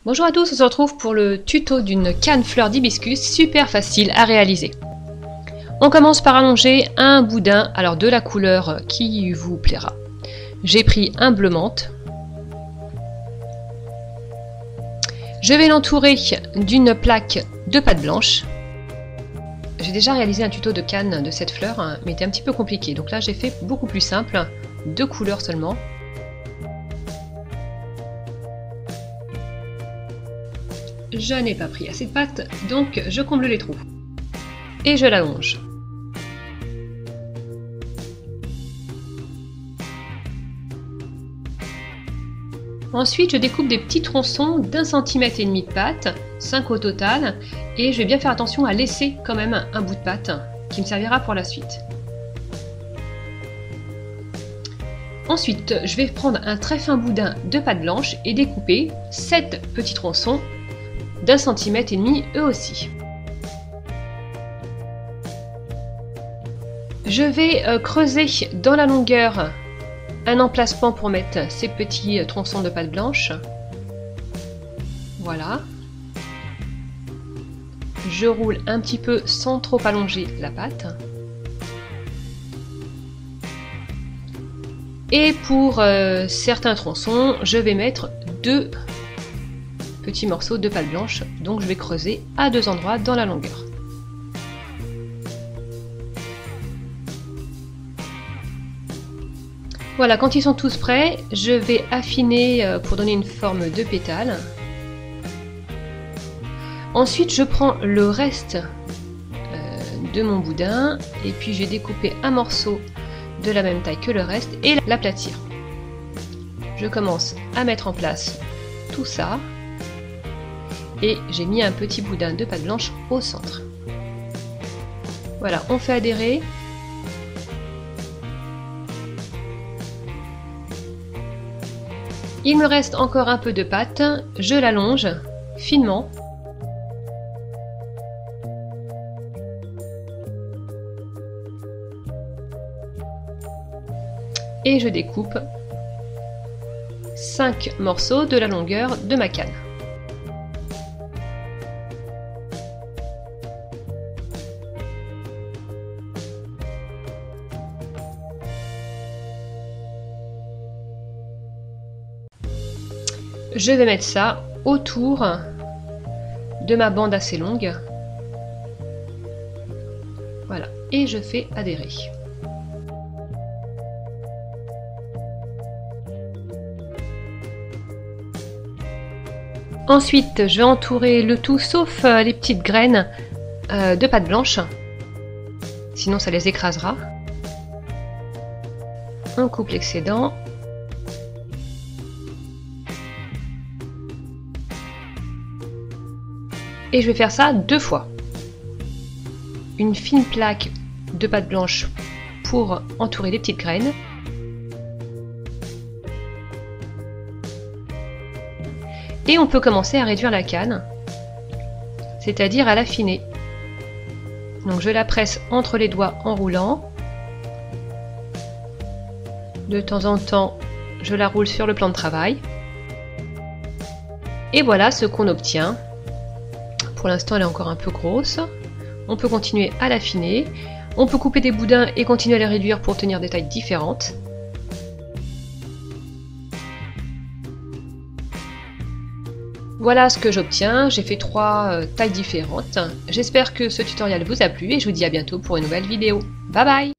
Bonjour à tous, on se retrouve pour le tuto d'une canne fleur d'hibiscus super facile à réaliser. On commence par allonger un boudin, alors de la couleur qui vous plaira. J'ai pris un bleu menthe. Je vais l'entourer d'une plaque de pâte blanche. J'ai déjà réalisé un tuto de canne de cette fleur, mais c'était un petit peu compliqué. Donc là j'ai fait beaucoup plus simple, 2 couleurs seulement. Je n'ai pas pris assez de pâte, donc je comble les trous. Et je l'allonge. Ensuite, je découpe des petits tronçons d'1,5 cm de pâte, 5 au total, et je vais bien faire attention à laisser quand même un bout de pâte qui me servira pour la suite. Ensuite, je vais prendre un très fin boudin de pâte blanche et découper 7 petits tronçons d'1,5 cm eux aussi. Je vais creuser dans la longueur un emplacement pour mettre ces petits tronçons de pâte blanche. Voilà. Je roule un petit peu sans trop allonger la pâte. Et pour certains tronçons, je vais mettre 2 petits morceaux de pâte blanche. Donc je vais creuser à 2 endroits dans la longueur. Voilà, quand ils sont tous prêts, je vais affiner pour donner une forme de pétale. Ensuite, je prends le reste de mon boudin et puis je vais découper un morceau de la même taille que le reste et l'aplatir. Je commence à mettre en place tout ça et j'ai mis un petit boudin de pâte blanche au centre. Voilà, on fait adhérer. Il me reste encore un peu de pâte, je l'allonge finement. Et je découpe 5 morceaux de la longueur de ma canne. Je vais mettre ça autour de ma bande assez longue. Voilà, et je fais adhérer. Ensuite, je vais entourer le tout sauf les petites graines de pâte blanche. Sinon, ça les écrasera. On coupe l'excédent. Et je vais faire ça 2 fois. Une fine plaque de pâte blanche pour entourer les petites graines. Et on peut commencer à réduire la canne, c'est-à-dire à l'affiner. Donc je la presse entre les doigts en roulant. De temps en temps, je la roule sur le plan de travail. Et voilà ce qu'on obtient. Pour l'instant, elle est encore un peu grosse. On peut continuer à l'affiner. On peut couper des boudins et continuer à les réduire pour obtenir des tailles différentes. Voilà ce que j'obtiens. J'ai fait 3 tailles différentes. J'espère que ce tutoriel vous a plu et je vous dis à bientôt pour une nouvelle vidéo. Bye bye!